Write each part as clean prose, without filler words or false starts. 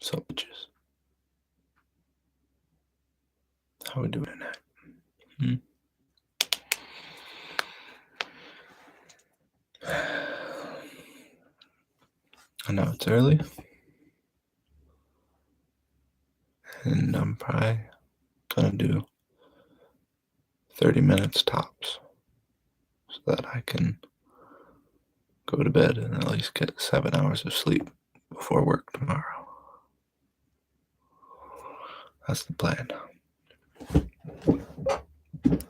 So bitches. How we doing tonight? I know it's early, and I'm probably gonna do 30 minutes tops so that I can go to bed and at least get 7 hours of sleep before work tomorrow. That's the plan.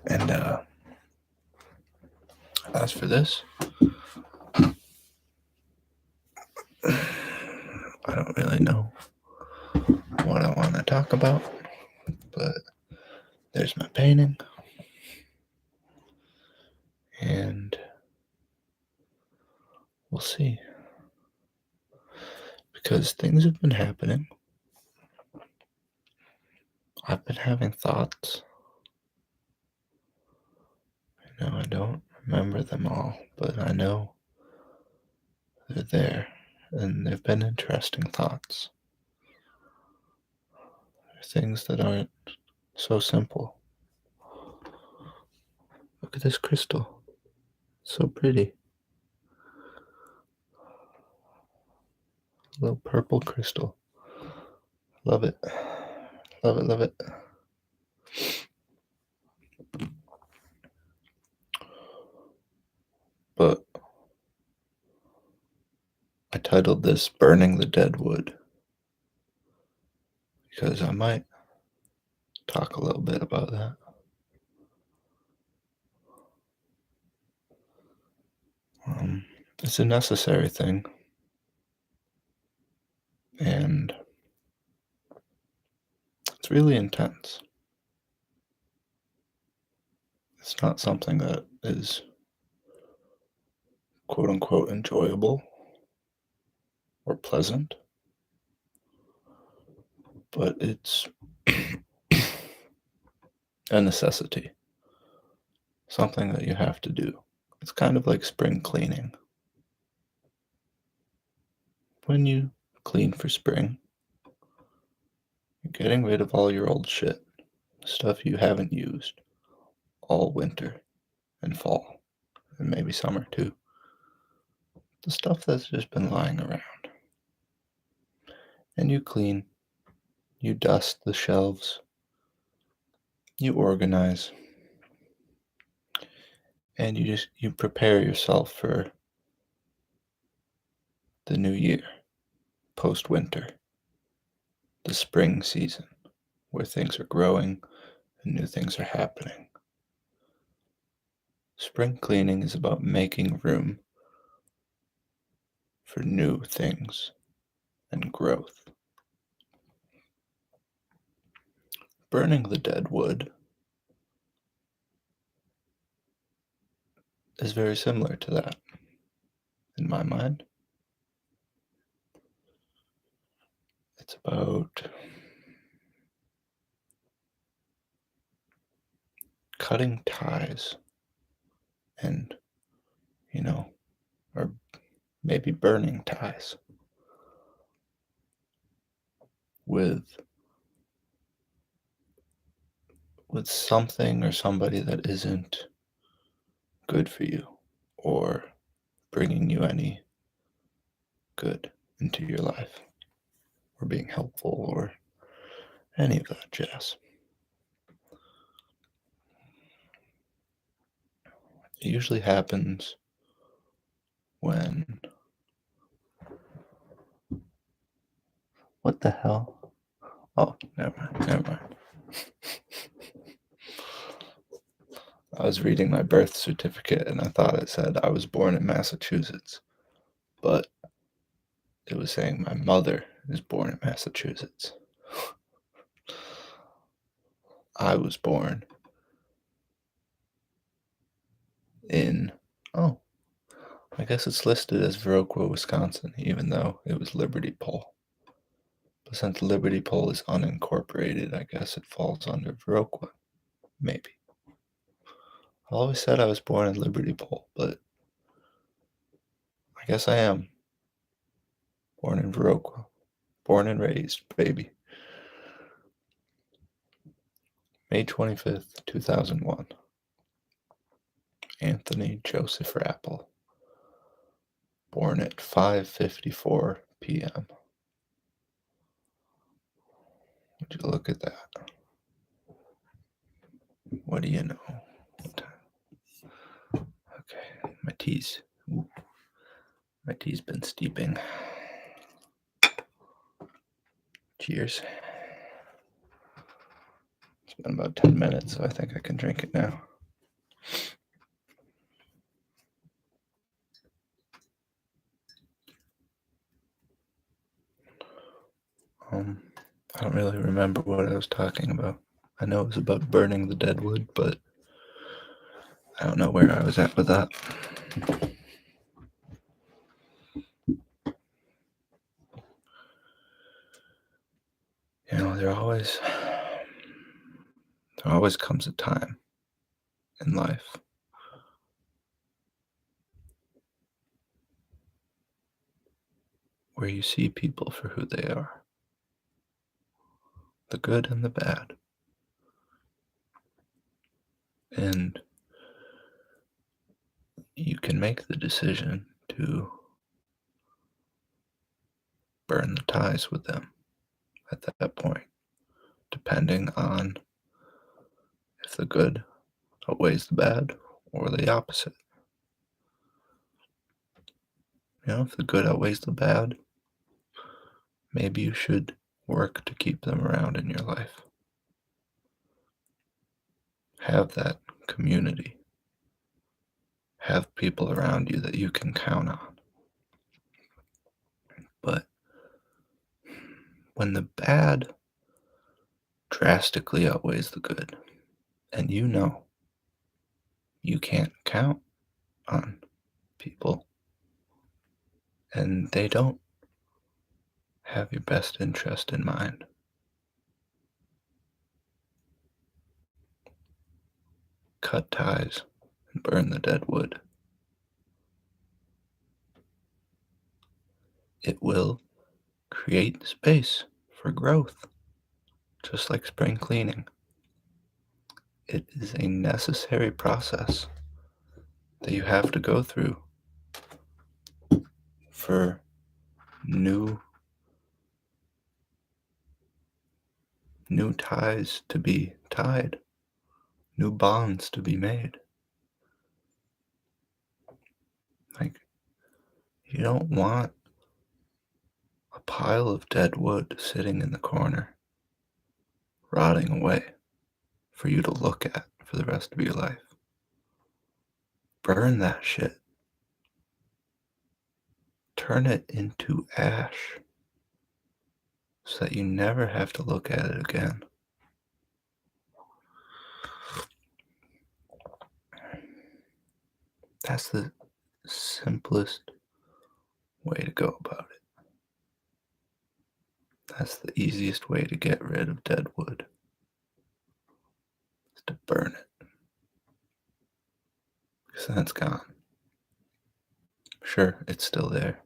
And as for this, I don't really know what I want to talk about, but there's my painting, and we'll see. Because things have been happening. I've been having thoughts. I don't remember them all, but I know they're there, and they've been interesting thoughts. They're things that aren't so simple. Look at this crystal. It's so pretty. A little purple crystal. Love it. Love it, love it. But I titled this Burning the Dead Wood because I might talk a little bit about that. It's a necessary thing, and it's really intense. It's not something that is quote unquote enjoyable or pleasant, but it's a necessity, something that you have to do. It's kind of like spring cleaning. When you clean for spring, you're getting rid of all your old shit, stuff you haven't used all winter and fall, and maybe summer too. The stuff that's just been lying around. And you clean, you dust the shelves, you organize, and you prepare yourself for the new year, post winter, the spring season, where things are growing and new things are happening. Spring cleaning is about making room for new things and growth. Burning the dead wood is very similar to that, in my mind. It's about cutting ties and, or maybe burning ties with something or somebody that isn't good for you or bringing you any good into your life or being helpful or any of that jazz. It usually happens when... What the hell? Oh, never mind. I was reading my birth certificate and I thought it said I was born in Massachusetts, but it was saying my mother is born in Massachusetts. I was born in, I guess it's listed as Viroqua, Wisconsin, even though it was Liberty Pole. But since Liberty Pole is unincorporated, I guess it falls under Viroqua, maybe. I always said I was born in Liberty Pole, but I guess I am born in Viroqua. Born and raised, baby. May 25th, 2001. Anthony Joseph Rappel. Born at 5:54 p.m. Would you look at that? What do you know? Okay, my tea's been steeping. Cheers. It's been about 10 minutes, so I think I can drink it now. I don't really remember what I was talking about. I know it was about burning the dead wood, but I don't know where I was at with that. You know, there always comes a time in life where you see people for who they are, the good and the bad. And you can make the decision to burn the ties with them at that point, depending on if the good outweighs the bad or the opposite. You know, if the good outweighs the bad, maybe you should work to keep them around in your life. Have that community. Have people around you that you can count on. But when the bad drastically outweighs the good, and you know you can't count on people, and they don't have your best interest in mind, cut ties and burn the dead wood. It will create space for growth, just like spring cleaning. It is a necessary process that you have to go through for new ties to be tied, new bonds to be made. Like, you don't want a pile of dead wood sitting in the corner, rotting away for you to look at for the rest of your life. Burn that shit. Turn it into ash so that you never have to look at it again. That's the simplest way to go about it. That's the easiest way to get rid of dead wood, is to burn it. Because then it's gone. Sure, it's still there,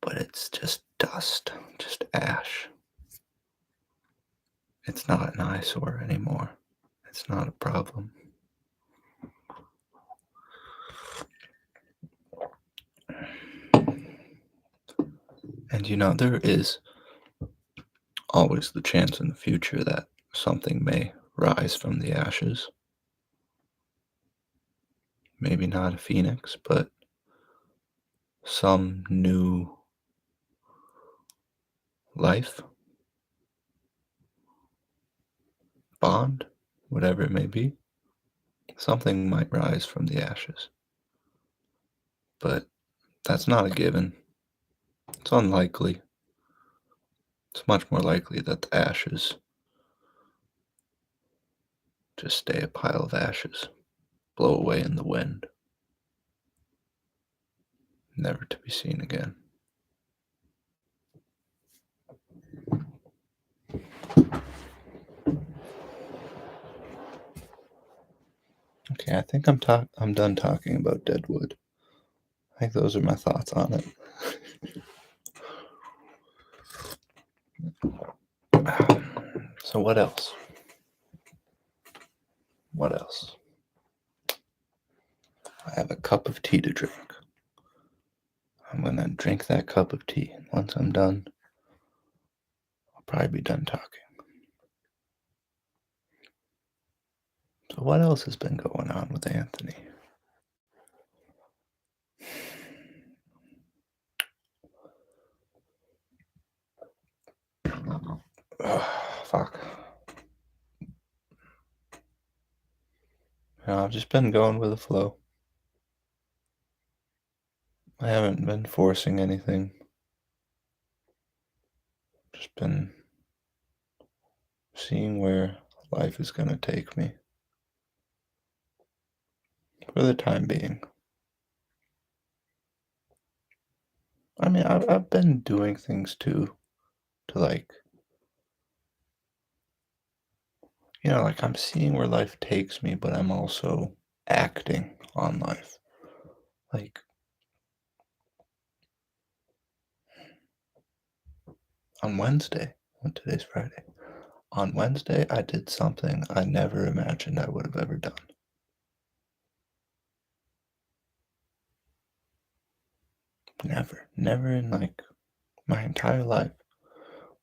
but it's just dust, just ash. It's not an eyesore anymore. It's not a problem. And you know, there is always the chance in the future that something may rise from the ashes. Maybe not a phoenix, but some new life, bond, whatever it may be. Something might rise from the ashes. But that's not a given. It's unlikely. It's much more likely that the ashes just stay a pile of ashes, blow away in the wind, never to be seen again. Okay, I think I'm done talking about Deadwood. I think those are my thoughts on it. So what else? What else? I have a cup of tea to drink. I'm gonna drink that cup of tea. And once I'm done, I'll probably be done talking. So what else has been going on with Anthony? Fuck. I've just been going with the flow. I haven't been forcing anything. Just been seeing where life is gonna take me for the time being. I mean, I've been doing things too to like I'm seeing where life takes me, but I'm also acting on life. Like on Wednesday, when today's Friday, on Wednesday, I did something I never imagined I would have ever done. Never, never in my entire life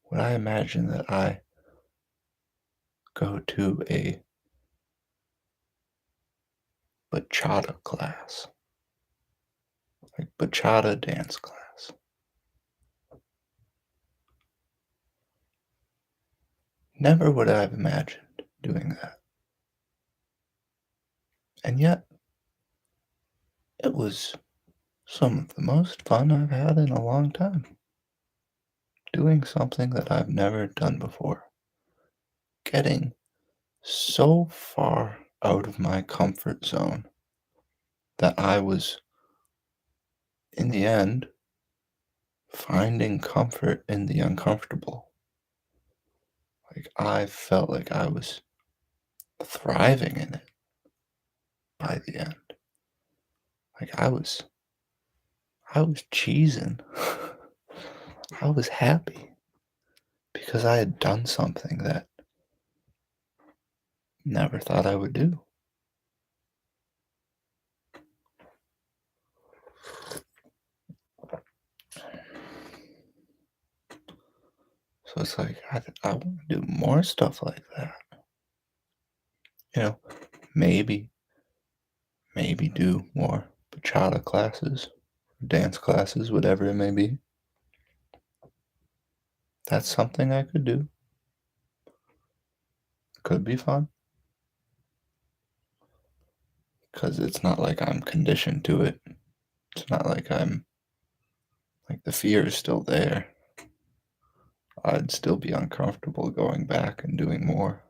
would I imagine that I go to a bachata class, like bachata dance class. Never would I have imagined doing that. And yet, it was some of the most fun I've had in a long time. Doing something that I've never done before. Getting so far out of my comfort zone that I was, in the end, finding comfort in the uncomfortable. Like, I felt like I was thriving in it by the end. Like, I was cheesing. I was happy because I had done something that never thought I would do. So it's like I want to do more stuff like that. You know, maybe do more bachata classes, dance classes, whatever it may be. That's something I could do. Could be fun because it's not like I'm conditioned to it. It's not like I'm like the fear is still there. I'd still be uncomfortable going back and doing more,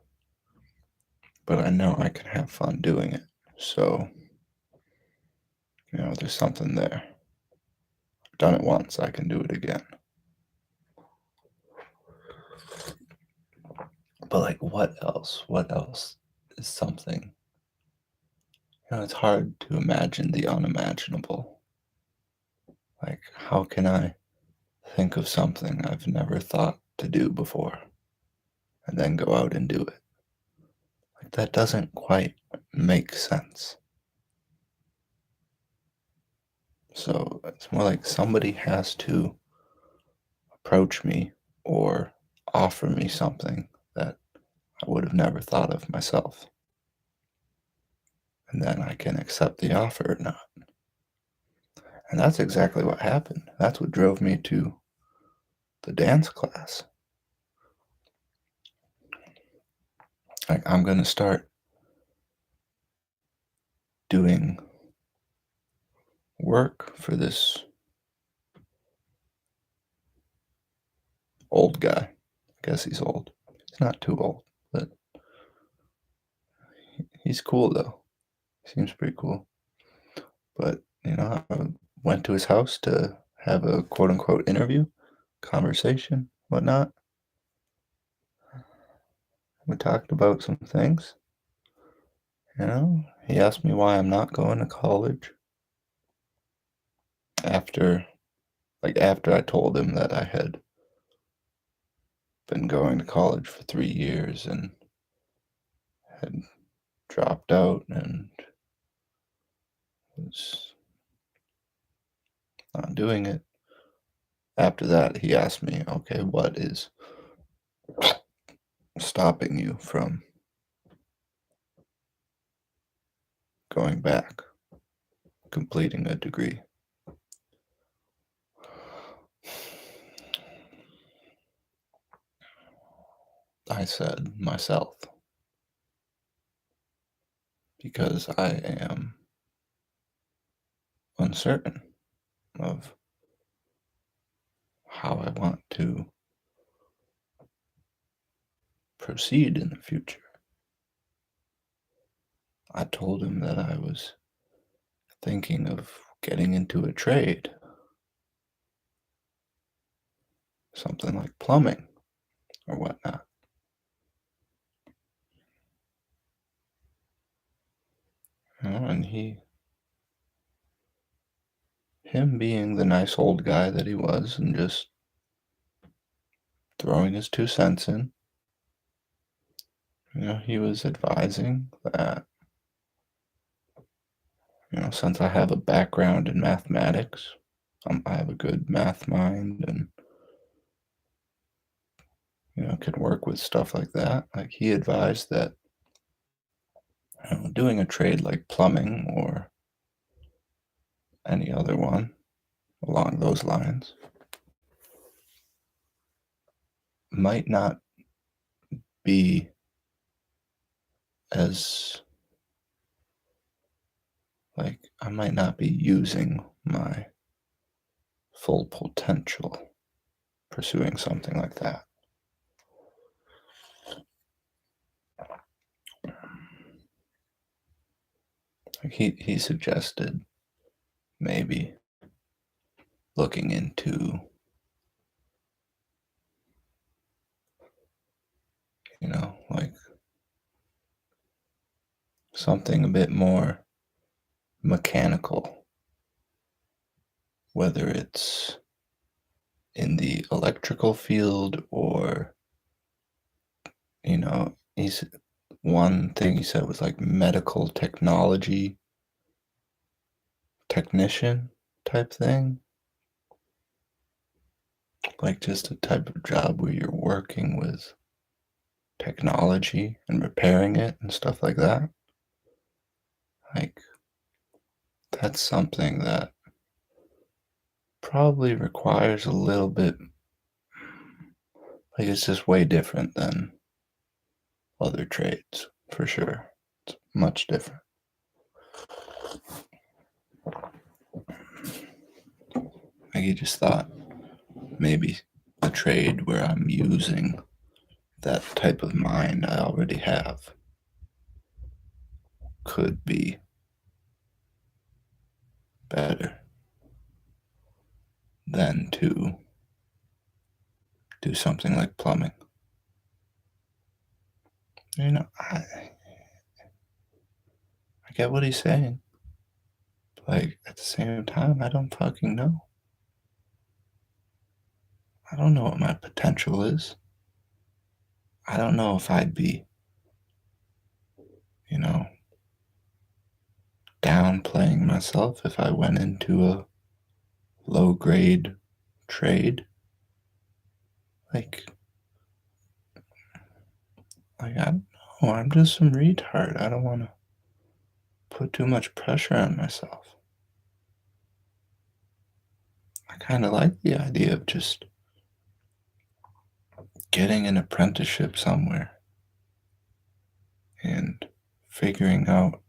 but I know I can have fun doing it. So, there's something there. I've done it once, I can do it again. But like, what else? What else is something? It's hard to imagine the unimaginable. Like, how can I think of something I've never thought to do before and then go out and do it? Like, that doesn't quite make sense. So it's more like somebody has to approach me or offer me something that I would have never thought of myself. And then I can accept the offer or not. And that's exactly what happened. That's what drove me to the dance class. Like, I'm going to start doing work for this old guy. I guess he's old. He's not too old, but he's cool though. Seems pretty cool. But, I went to his house to have a quote unquote interview, conversation, whatnot. We talked about some things. He asked me why I'm not going to college after I told him that I had been going to college for 3 years and had dropped out and was not doing it. After that, he asked me, okay, what is stopping you from going back, completing a degree? I said myself, because I am uncertain of how I want to proceed in the future. I told him that I was thinking of getting into a trade, something like plumbing or whatnot. And him being the nice old guy that he was and just throwing his 2 cents in, he was advising that, since I have a background in mathematics, I have a good math mind and, can work with stuff like that. Like he advised that, doing a trade like plumbing or any other one along those lines might not be as, like, I might not be using my full potential pursuing something like that. Like he suggested maybe looking into, like something a bit more mechanical, whether it's in the electrical field or, he's one thing he said was like medical technology technician type thing, like just a type of job where you're working with technology and repairing it and stuff like that. Like that's something that probably requires a little bit, like it's just way different than other trades for sure. It's much different. Like he just thought maybe a trade where I'm using that type of mind I already have could be better than to do something like plumbing. I get what he's saying. Like at the same time, I don't fucking know. I don't know what my potential is. I don't know if I'd be, you know, downplaying myself if I went into a low grade trade. Like, I don't know. I'm just some retard. I don't want to put too much pressure on myself. I kind of like the idea of just getting an apprenticeship somewhere and figuring out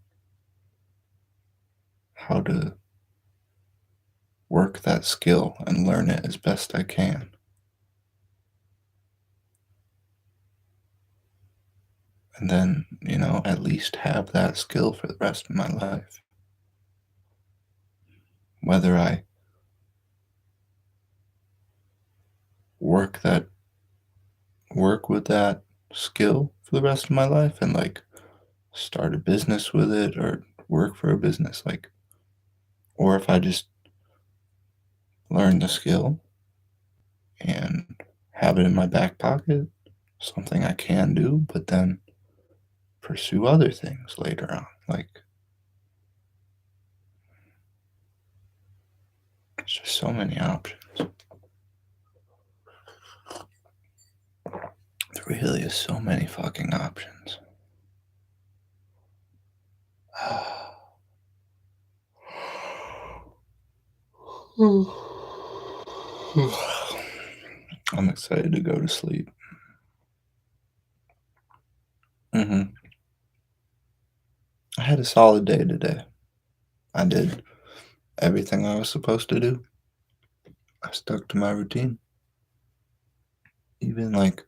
how to work that skill and learn it as best I can. And then, at least have that skill for the rest of my life. Whether I work that work with that skill for the rest of my life and like start a business with it or work for a business, like, or if I just learn the skill and have it in my back pocket, something I can do, but then pursue other things later on. Like, there's just so many options. There really is so many fucking options. I'm excited to go to sleep. I had a solid day today. I did everything I was supposed to do. I stuck to my routine. Even like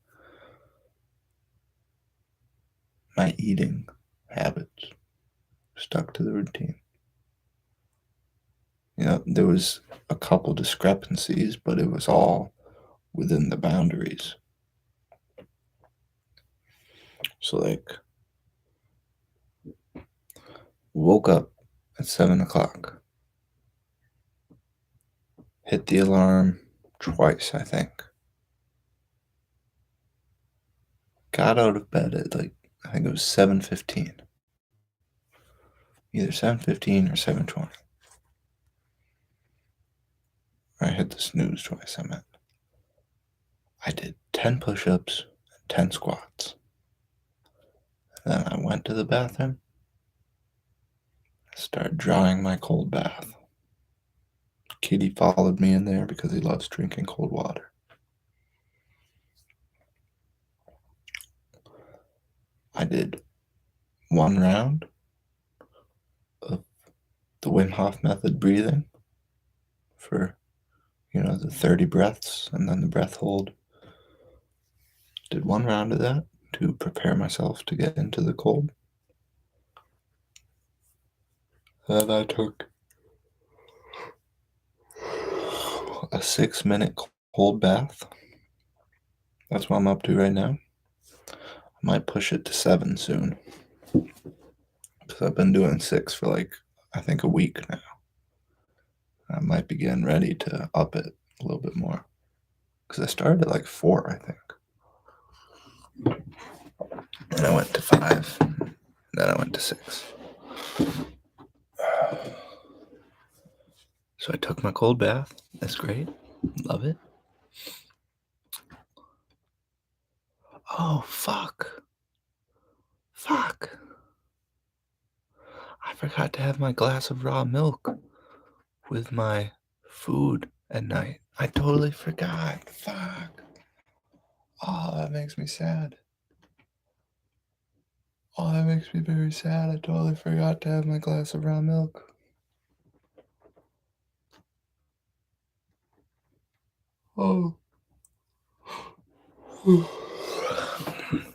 my eating habits, stuck to the routine. There was a couple discrepancies, but it was all within the boundaries. So, like, woke up at 7 o'clock, hit the alarm twice, I think. Got out of bed at I think it was 7:15. Either 7:15 or 7:20. I hit the snooze twice, I meant. I did 10 push-ups and 10 squats. Then I went to the bathroom, started drawing my cold bath. Kitty followed me in there because he loves drinking cold water. I did one round of the Wim Hof method breathing for, the 30 breaths and then the breath hold. Did one round of that to prepare myself to get into the cold. Then I took a 6-minute cold bath. That's what I'm up to right now. I might push it to 7 soon. Because I've been doing 6 for I think a week now. I might be getting ready to up it a little bit more. Because I started at 4, I think. Then I went to 5. Then I went to 6. So I took my cold bath. That's great. Love it. Oh, fuck. Fuck. I forgot to have my glass of raw milk with my food at night. I totally forgot. Fuck. Oh, that makes me sad. Oh, that makes me very sad. I totally forgot to have my glass of raw milk. Oh.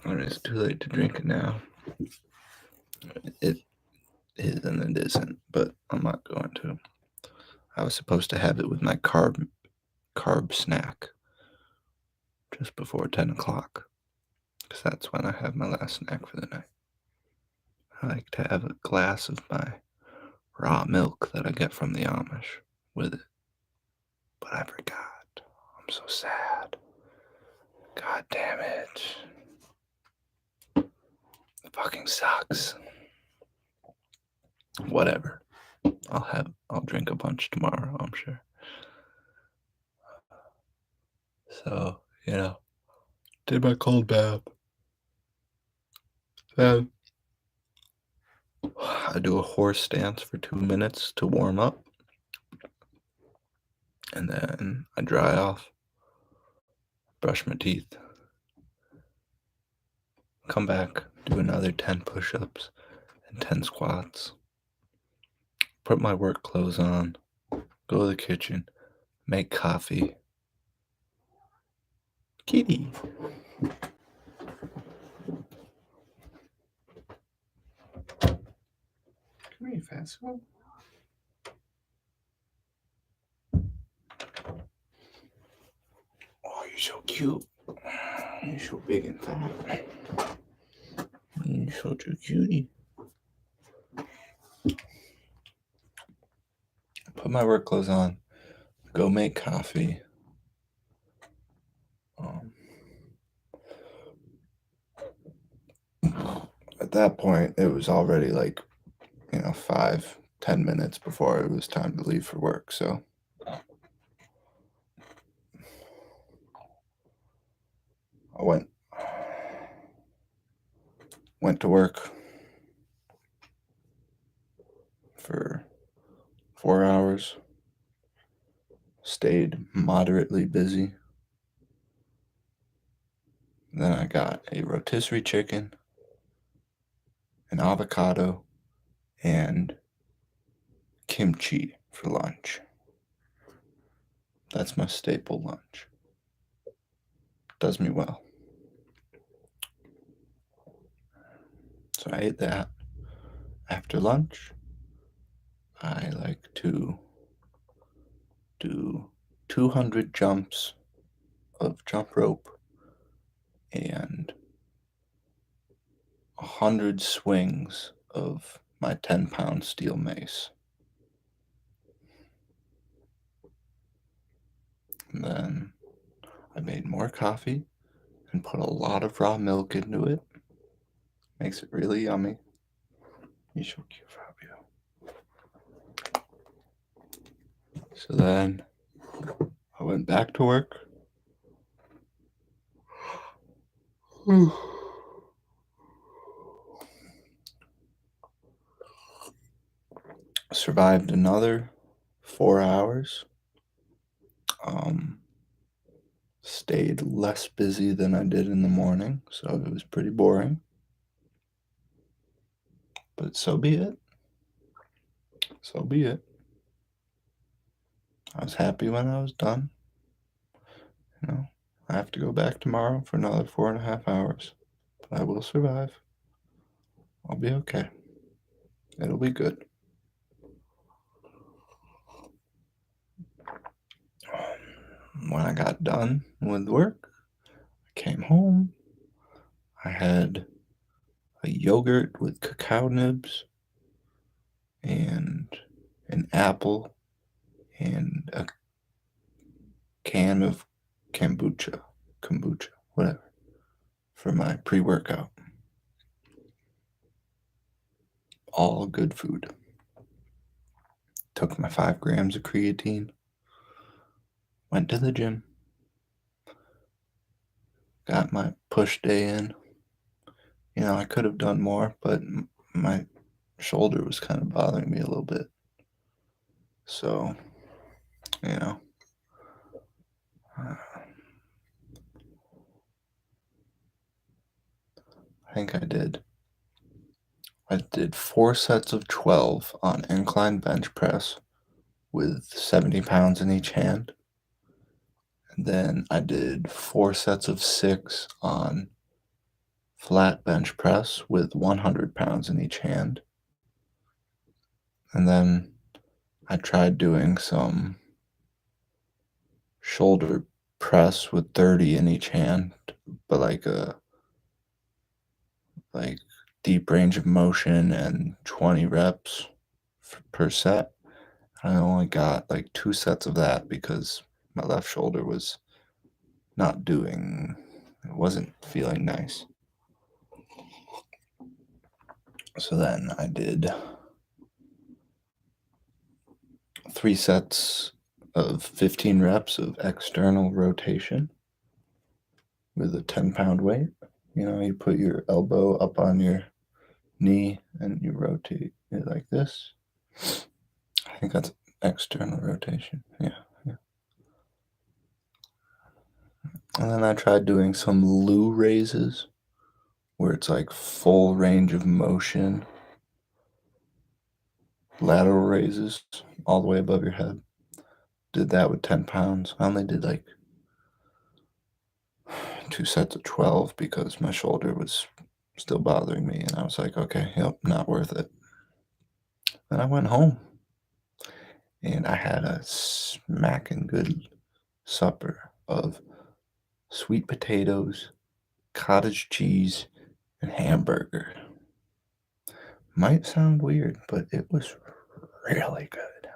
It's too late to drink it now. It is and it isn't, but I'm not going to. I was supposed to have it with my carb snack just before 10 o'clock, because that's when I have my last snack for the night. I like to have a glass of my raw milk that I get from the Amish with it. But I forgot. I'm so sad. God damn it. It fucking sucks. Whatever. I'll drink a bunch tomorrow, I'm sure. So, did my cold bath. Then I do a horse stance for 2 minutes to warm up. And then I dry off, brush my teeth, come back, do another 10 push-ups and 10 squats, put my work clothes on, go to the kitchen, make coffee. Kitty. Come here, Fatso. Oh, you're so cute. You're so big and fat. You're such a cutie. Put my work clothes on, go make coffee. at that point, it was already like, 5, 10 minutes before it was time to leave for work. So I went to work for 4 hours, stayed moderately busy. Then I got a rotisserie chicken, an avocado, and kimchi for lunch. That's my staple lunch. Does me well. So I ate that. After lunch, I like to do 200 jumps of jump rope and 100 swings of my 10-pound steel mace. And then I made more coffee and put a lot of raw milk into it. Makes it really yummy. So then I went back to work. Survived another 4 hours. Stayed less busy than I did in the morning, so it was pretty boring. But so be it. So be it. I was happy when I was done. I have to go back tomorrow for another 4.5 hours, but I will survive. I'll be okay. It'll be good. When I got done with work, I came home. I had a yogurt with cacao nibs and an apple and a can of kombucha, whatever, for my pre-workout. All good food. Took my 5 grams of creatine. Went to the gym. Got my push day in. I could have done more, but my shoulder was kind of bothering me a little bit. So, I think I did 4 sets of 12 on incline bench press with 70 pounds in each hand. And then I did 4 sets of 6 on flat bench press with 100 pounds in each hand. And then I tried doing some shoulder press with 30 in each hand, but like deep range of motion and 20 reps per set. I only got like 2 sets of that because my left shoulder was it wasn't feeling nice. So then I did 3 sets of 15 reps of external rotation with a 10-pound weight. You put your elbow up on your knee and you rotate it like this. I think that's external rotation. Yeah. And then I tried doing some Lou raises where it's like full range of motion, lateral raises all the way above your head. Did that with 10 pounds. I only did like 2 sets of 12 because my shoulder was still bothering me. And I was like, okay, yep, not worth it. Then I went home and I had a smacking good supper of sweet potatoes, cottage cheese, and hamburger. Might sound weird, but it was really good.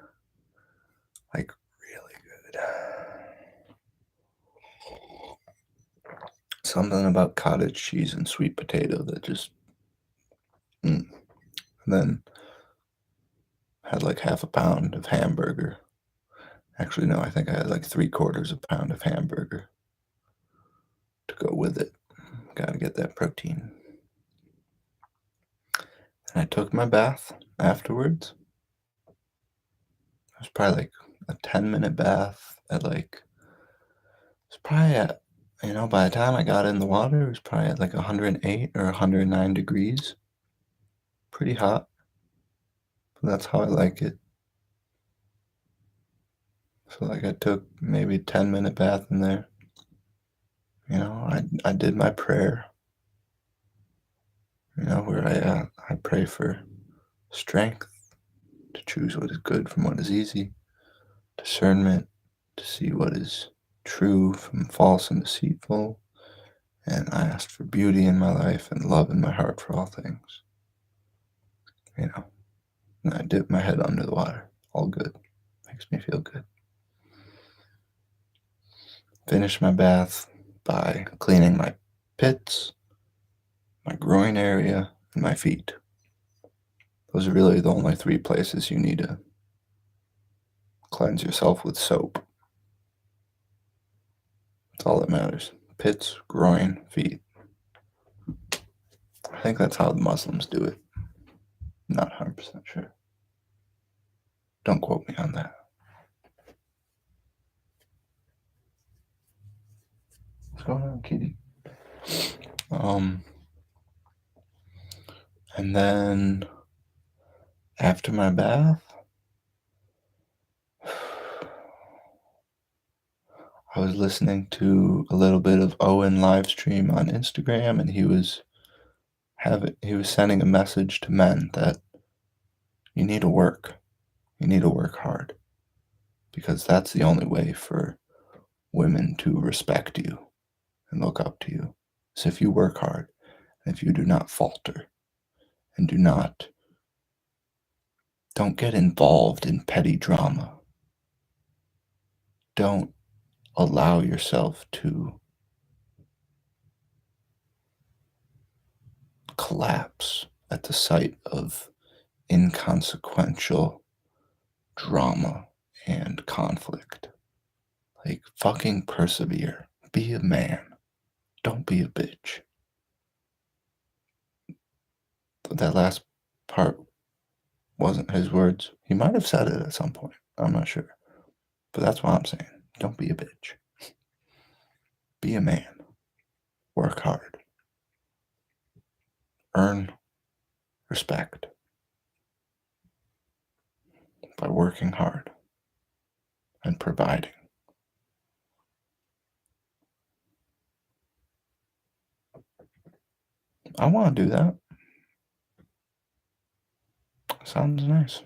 Like, really good. Something about cottage cheese and sweet potato that just and then had like half a pound of hamburger. Actually, no, I think I had like three-quarters of a pound of hamburger to go with it. Gotta get that protein. And I took my bath afterwards. It was probably like a 10-minute bath at like, it's probably at, by the time I got in the water, it was probably at like 108 or 109 degrees. Pretty hot, but that's how I like it. So like I took maybe a 10-minute bath in there. I did my prayer, where I pray for strength to choose what is good from what is easy, discernment to see what is true from false and deceitful, and I asked for beauty in my life and love in my heart for all things. And I dipped my head under the water. All good. Makes me feel good. Finished my bath by cleaning my pits, my groin area, and my feet. Those are really the only three places you need to cleanse yourself with soap. That's all that matters. Pits, groin, feet. I think that's how the Muslims do it. Not 100% sure. Don't quote me on that. What's going on, kitty? And then after my bath, I was listening to a little bit of Owen live stream on Instagram, and he was sending a message to men that you need to work. You need to work hard, because that's the only way for women to respect you and look up to you. So if you work hard, and if you do not falter, and don't get involved in petty drama, don't allow yourself to collapse at the sight of inconsequential drama and conflict. Like, fucking persevere. Be a man. Don't be a bitch. That last part wasn't his words. He might have said it at some point. I'm not sure. But that's what I'm saying. Don't be a bitch. Be a man. Work hard. Earn respect by working hard and providing. I want to do that. Sounds nice.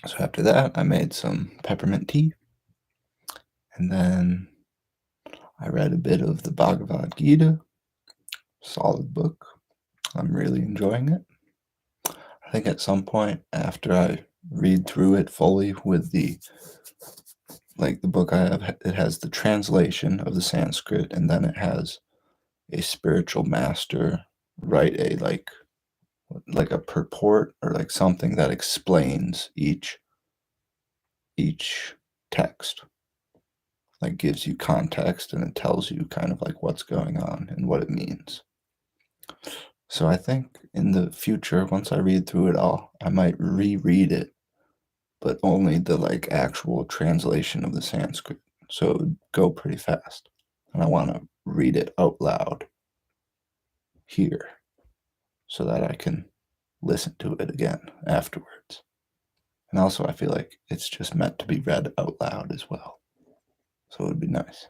So after that, I made some peppermint tea. And then I read a bit of the Bhagavad Gita. Solid book. I'm really enjoying it. I think at some point after I read through it fully with the book I have, it has the translation of the Sanskrit, and then it has a spiritual master write a like a purport or like something that explains each text, like gives you context, and it tells you kind of like what's going on and what it means. So I think in the future, once I read through it all, I might reread it, but only the like actual translation of the Sanskrit. So it would go pretty fast. And I want to read it out loud here so that I can listen to it again afterwards. And also, I feel like it's just meant to be read out loud as well. So it would be nice.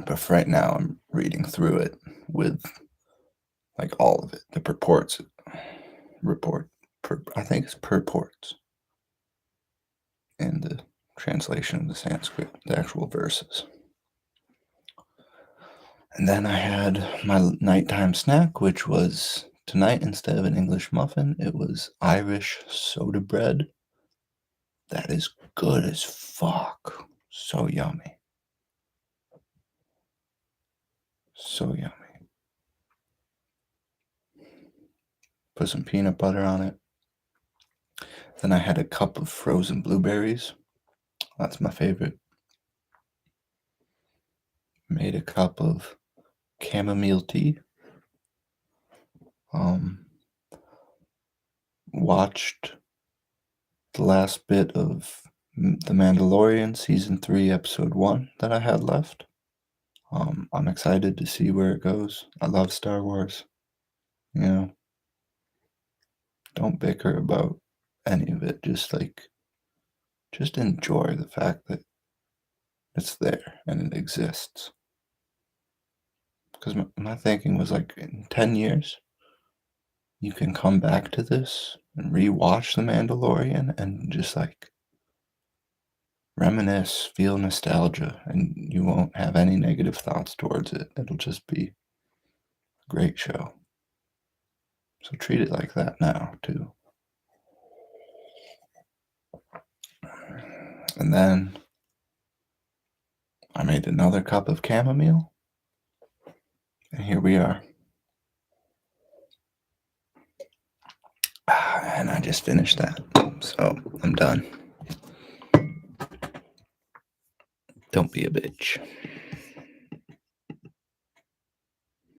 But for right now, I'm reading through it with like all of it, the purports, I think it's purports, and the translation of the Sanskrit, the actual verses. And then I had my nighttime snack, which was tonight, instead of an English muffin, it was Irish soda bread. That is good as fuck. So yummy. So yummy. Put some peanut butter on it. Then I had a cup of frozen blueberries. That's my favorite. Made a cup of chamomile tea. Watched the last bit of The Mandalorian season 3 episode 1 that I had left. I'm excited to see where it goes. I love Star Wars. You know, don't bicker about any of it. Just enjoy the fact that it's there and it exists. Because my thinking was like, in 10 years, you can come back to this and rewatch The Mandalorian and just like reminisce, feel nostalgia, and you won't have any negative thoughts towards it. It'll just be a great show. So treat it like that now, too. And then I made another cup of chamomile, and here we are. And I just finished that, so I'm done. Don't be a bitch.